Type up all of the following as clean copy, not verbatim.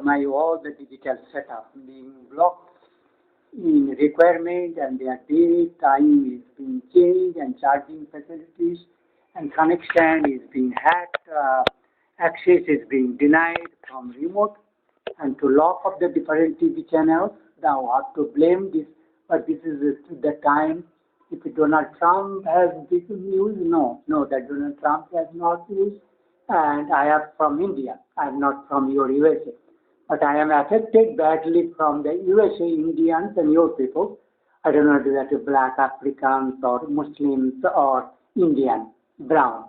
my all the digital setup being blocked in requirement, and their date, time is being changed, and charging facilities and connection is being hacked, access is being denied from remote, and to lock up the different TV channels. Now have to blame this, but this is the time. If Donald Trump has this news, no, that Donald Trump has not used, and I am from India. I am not from your USA. But I am affected badly from the USA Indians and your people. I don't know whether that black Africans or Muslims or Indian, brown.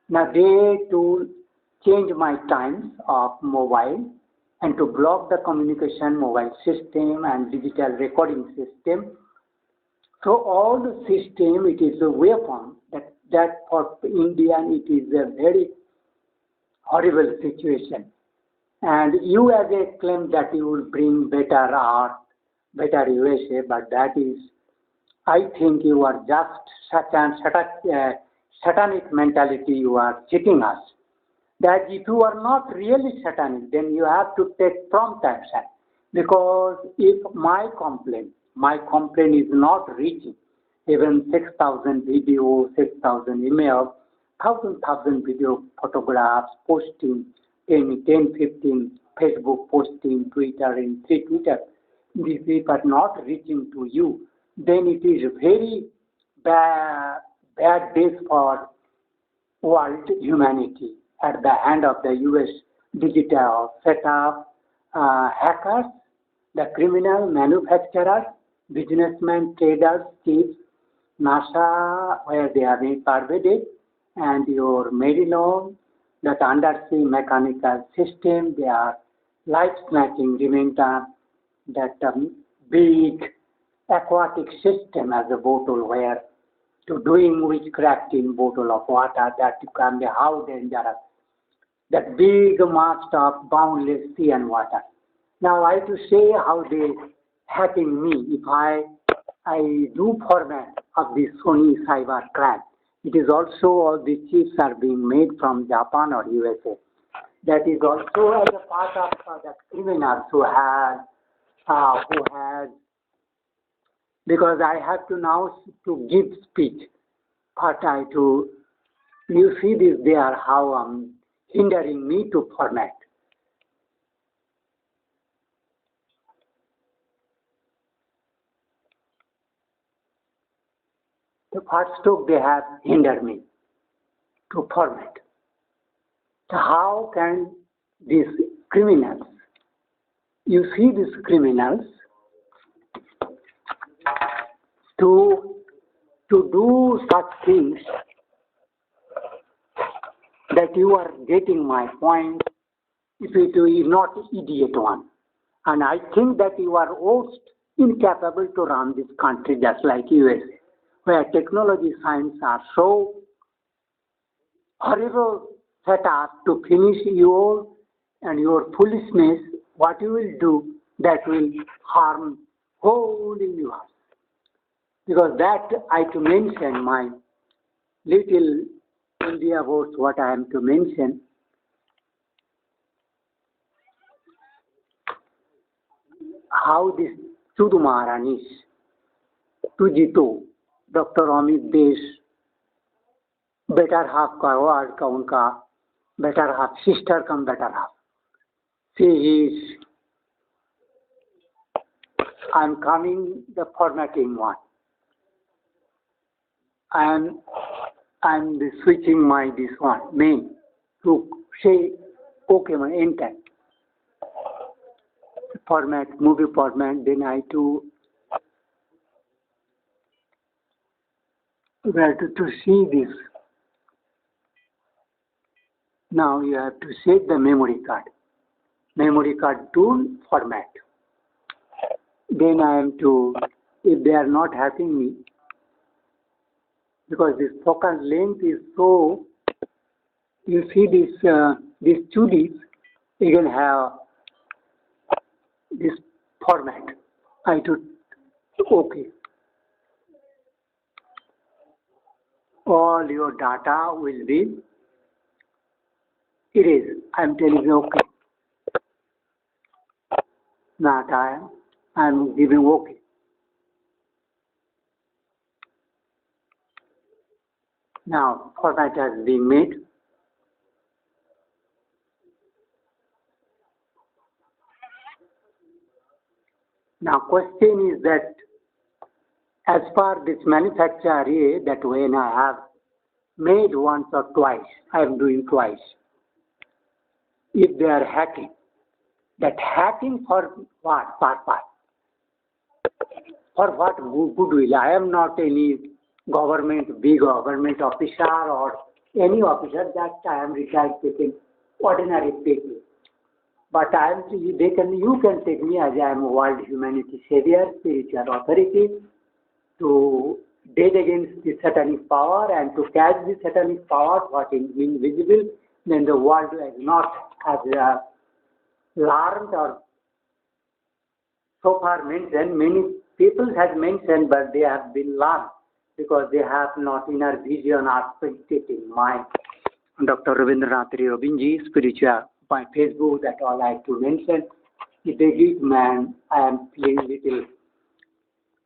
Now they to change my times of mobile and to block the communication mobile system and digital recording system. So all the system, it is a weapon that for Indian it is a very horrible situation. And you as a claim that you will bring better art, better USA, but that is, I think you are just satanic mentality you are cheating us. That if you are not really satanic, then you have to take prompt action. Because if my complaint is not reaching even 6,000 videos, 6,000 emails, 1,000 video photographs, posting, 15 Facebook posting, Twitter and Twitter, if are not reaching to you, then it is very bad days for world humanity at the hand of the US digital setup, hackers, the criminal manufacturers, businessmen, traders, thieves, NASA, where they are being pervaded, and your Maryland, that undersea mechanical system, they are life snatching, remember that big aquatic system as a bottle where to doing witchcraft in bottle of water that can be how dangerous. That big mass of boundless sea and water. Now I to say how they hacking me if I do format of the Sony cyber crime. It is also all the chips are being made from Japan or USA. That is also as a part of the criminals who has, because I have to now to give speech, but you see this there how hindering me to format. The first stroke they have hindered me to format. So how can these criminals, you see these criminals, to do such things, that you are getting my point, if it is not idiot one. And I think that you are most incapable to run this country just like USA, where technology science are so horrible set up to finish your and your foolishness. What you will do, that will harm whole universe. Because that I to mention my little India about what I am to mention. How this Chudu Maharanis, Tujito, Dr. Amit Desh, better half का award का उनका better half sister come better half. She is, I'm coming the formatting one. I'm switching my this one main to say okay my enter format movie format, then I to where to see this. Now you have to set the memory card tool format. Then I am to, if they are not having me, because this focus length is so, you see this 2D, you can have this format. I do okay. All your data will be erased. I am telling you okay. that I am giving OK. Now format has been made. Now question is that as per this manufacturer A, that when I have made once or twice, I am doing twice. If they are hacking, that hacking for what purpose? For what goodwill? I am not any big government officer or any officer, that I am retired taking ordinary people. But you can take me as I am a world humanity savior, spiritual authority, to dead against the satanic power and to catch the satanic power, what is invisible, then the world has not learned or so far mentioned. Many people have mentioned, but they have been learned because they have not inner vision or spiritual mind. Dr. Rabindranath Robinji, spiritual, by Facebook, that all I have to mention. If they give man, I am feeling little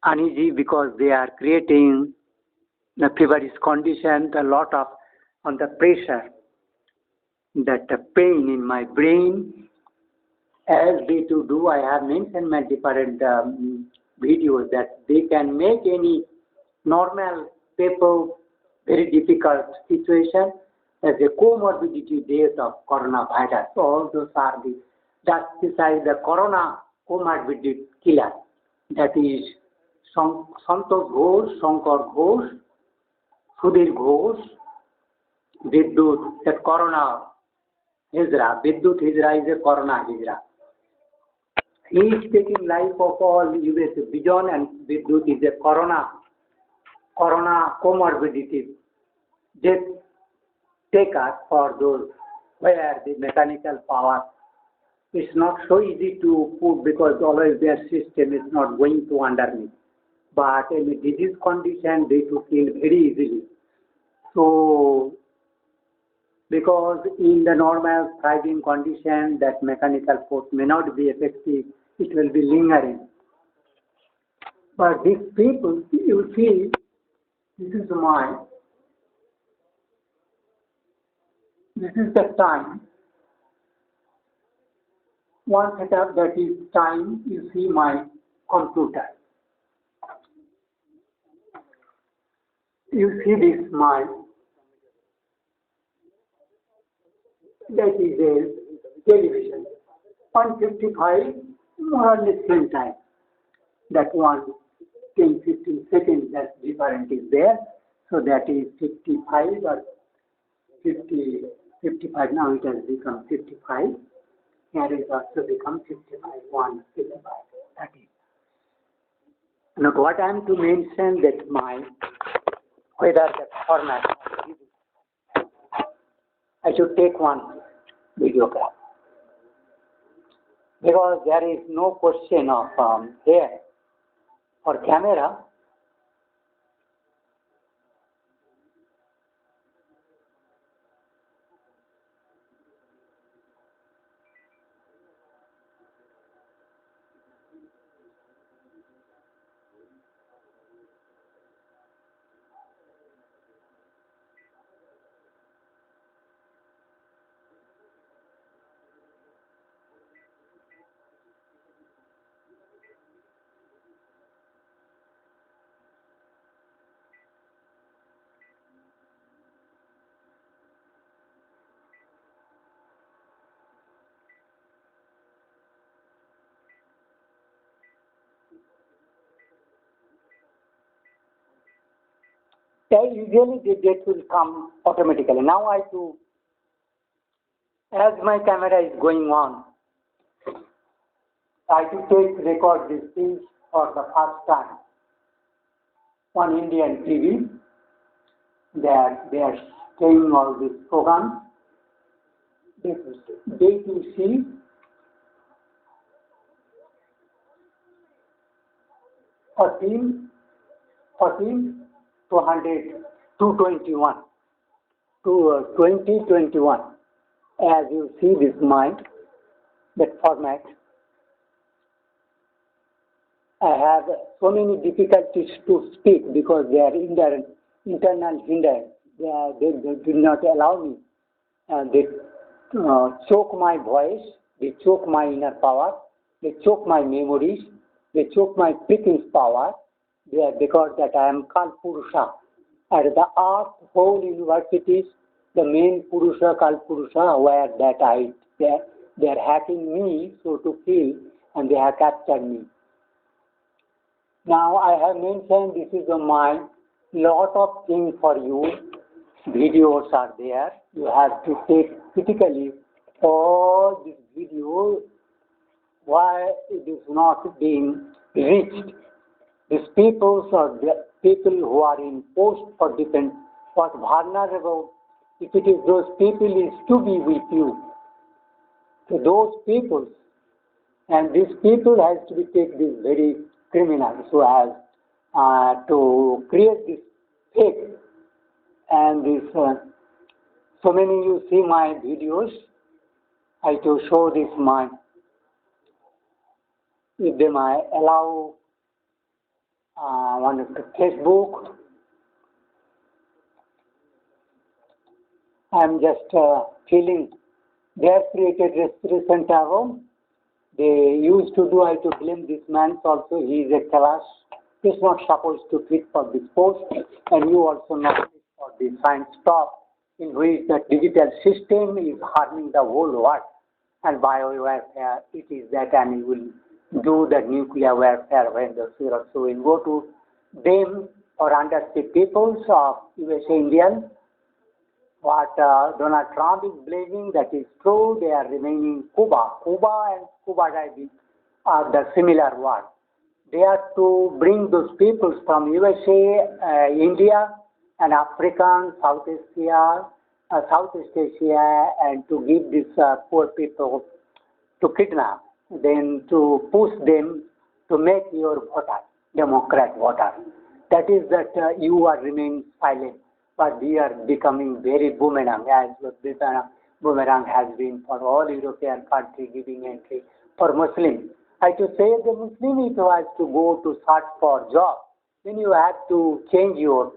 uneasy because they are creating the feverish condition, a lot of on the pressure, that the pain in my brain. As they to do, I have mentioned my different videos that they can make any normal people very difficult situation as a comorbidity death of coronavirus. So all those are that's beside the corona comorbidity killer. That is Santosh Ghosh, Shankar Ghosh, Sudhir Ghosh, Vidyut, that corona Hijra. Vidyut Hijra is a corona Hijra. He is taking life of all US Bijon, and Vidyut is a corona comorbidity death taker for those where the mechanical power is not so easy to put because always their system is not going to underneath. But in a disease condition, they to kill very easily. So, because in the normal thriving condition, that mechanical force may not be effective, it will be lingering. But these people, you see, this is the time. One setup, that is time, you see my computer. You see this that is a television. 155, more or less same time. That 10, 15 seconds, that different is there. So that is 55 or 50, 55. Now it has become 55. Here it also become 55, 155. That is. Now what I am to mention that whether the format, I should take one videograph. Because there is no question of here for camera. Usually the date will come automatically. Now as my camera is going on, I to record these things for the first time on Indian TV. They are showing all these programs. They to see fourteen 221 to 2021. As you see this that format, I have so many difficulties to speak because they are internal hindrance. They do not allow me. They choke my voice, they choke my inner power, they choke my memories, they choke my speaking power. They are because that I am called Purusha. At the art whole universities, the main Purusha called Purusha, where that they are hacking me so to kill, and they have captured me. Now I have mentioned this is my lot of things for you. Videos are there. You have to take critically all this video why it is not being reached. These people are the people who are in post for defense, what vulnerable. If it is those people is to be with you. So those people, and these people has to be take this very criminal so as to create this fake and this so many you see my videos. I to show this my if they might allow one of the Facebook. I'm just feeling they have created recent ago. They used to do, I to blame this man also, he is a class. He's not supposed to fit for this post, and you also not fit for the science talk, in which the digital system is harming the whole world. And biowarfare, it is that, and you will do the nuclear warfare when the virus. So we'll go to them or under the peoples of USA Indian. What Donald Trump is blaming, that is true. They are remaining Cuba. Cuba and Cuba Dive are the similar word. They are to bring those peoples from USA, India, and African, Southeast Asia, and to give these poor people to kidnap, then to push them to make your voter, Democrat voter. That is that you are remaining silent, but we are becoming very boomerang, as this boomerang has been for all European countries giving entry for Muslims. I to say the Muslim, if you have to go to search for job, then you have to change your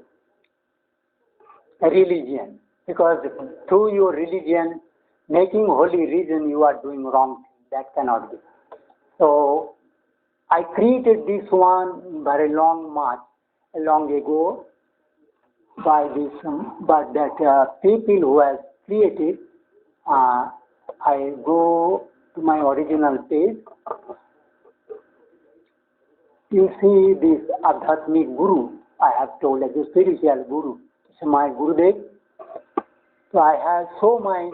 religion, because through your religion, making holy reason, you are doing wrong. That cannot be. So I created this one very long ago by this, but that people who have created, I go to my original page. You see this Adhyatmic Guru, I have told as a spiritual Guru. It's my Gurudev. So I have so my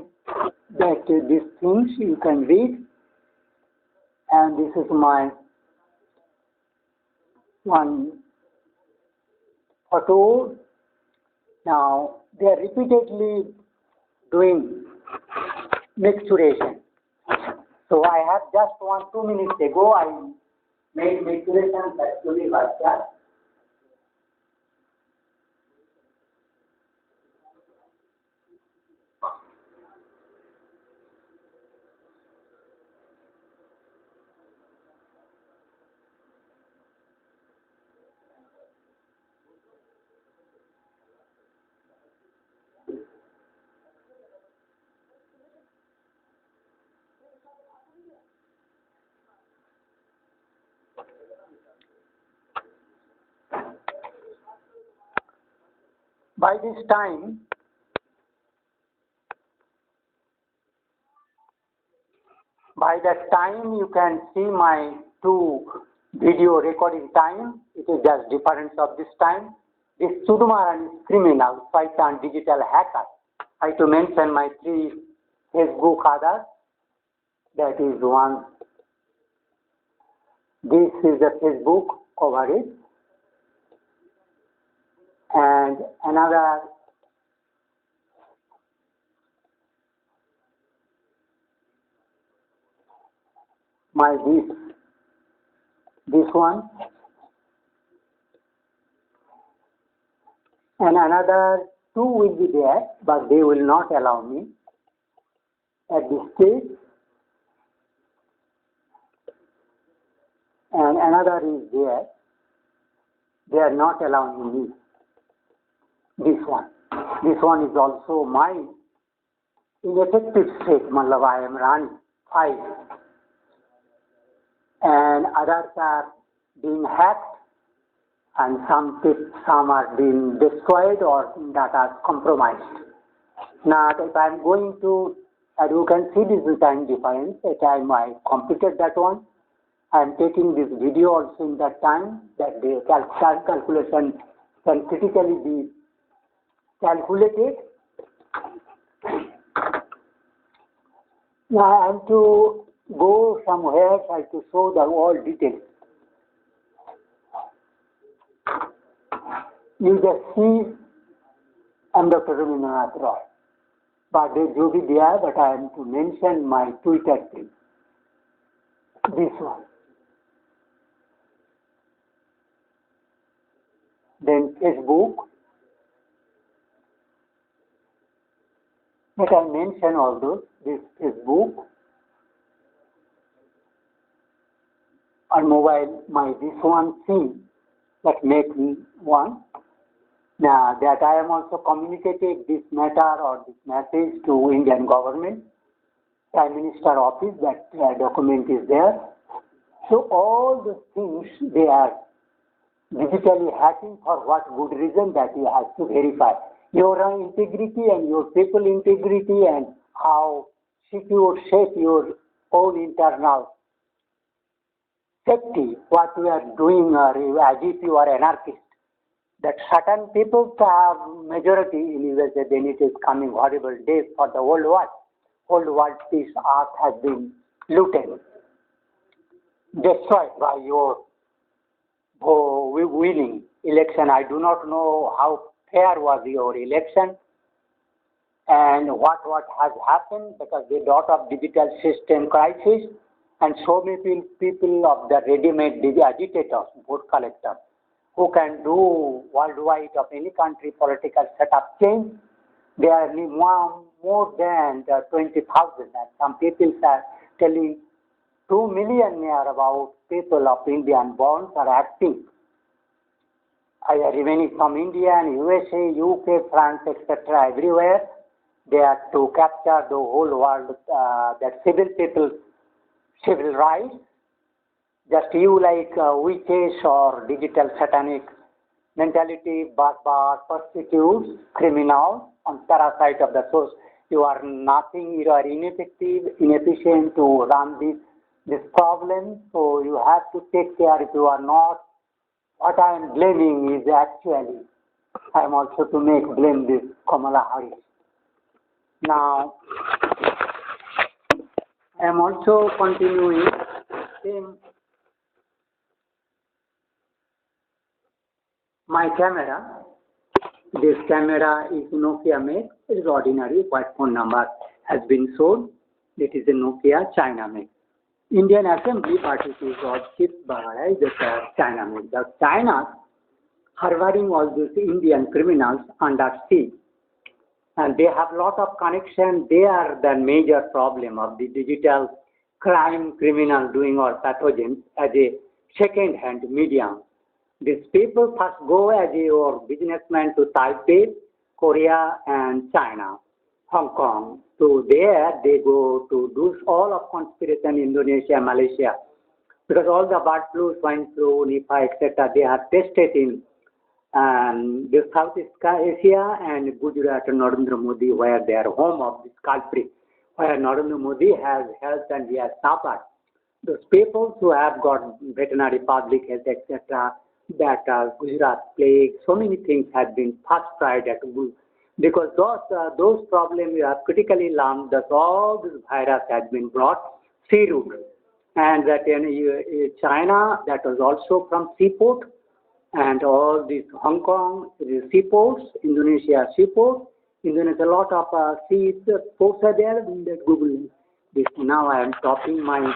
that these things you can read, and this is my one photo. Now they are repeatedly doing mixturation. So I have just 2 minutes ago I made mixturation actually like that. By this time, by that time you can see my 2 video recording time. It is just difference of this time. This Sudumaran is criminal, Python digital hacker. I to mention my 3 Facebook others. That is one. This is the Facebook coverage. And another my this one, and another 2 will be there, but they will not allow me at this stage. and another is there. They are not allowing me. This one is also mine. Ineffective state, matlab I am running 5, and others are being hacked, and some are being destroyed or that are compromised. Now, if I am going to, as you can see, this is time difference. At time I completed that one. I am taking this video also in that time that the calculation can critically be calculated. Now I am to go somewhere to show the all details. You just see I am Dr. Rabindranath Roy. But they will be there, but I am to mention my Twitter thing. This one. Then Facebook. Let I mention all those. This Facebook. On mobile, my this one thing that make me one. Now that I am also communicated this matter or this message to Indian government, Prime Minister office, that document is there. So all the things they are digitally hacking for what good reason that you have to verify. Your integrity and your people integrity and how secure, safe your own internal safety, what we are doing as if you are anarchist. That certain people have majority in USA, then it is coming horrible days for the whole world. Whole world, this earth has been looted, destroyed by your winning election. I do not know how fair was your election and what has happened because the lot of digital system crisis and so many people of the ready-made agitators, vote collectors, who can do worldwide of any country political setup change. There are more than 20,000, and some people are telling 2 million near about people of Indian born are acting. I are remaining from India and USA, UK, France, etc. everywhere. They are to capture the whole world, that civil rights. Just you like witches or digital satanic mentality, barbar, prostitutes, criminals, on parasite of the source. You are nothing, you are inefficient to run this problem. So you have to take care. If you are not, what I am blaming is actually, I am also to blame this Kamala Harris. Now, I am also continuing same. My camera, this camera is Nokia made, it is ordinary, white phone number has been sold. It is a Nokia China made. Indian assembly, but it is all shipped by the China made. The China harboring all these Indian criminals under sea. And they have lot of connection. They are the major problem of the digital crime criminal doing or pathogens as a second-hand medium. These people first go as your businessman to Taipei, Korea and China, Hong Kong. So there they go to do all of conspiration in Indonesia, Malaysia. Because all the bird flu, swine flu, Nipah, etc. they are tested in the Southeast Asia and Gujarat and Narendra Modi, where they are home of this culprit, where Narendra Modi has helped and he has suffered. Those people who have got veterinary public health, etc., that Gujarat plague, so many things have been first tried at Google. Because those problems you have critically learned that all this virus has been brought sea route. And that in China, that was also from seaport, and all these Hong Kong seaports, Indonesia seaport, Indonesia a lot of sea ports are there in that Google. This now I am stopping my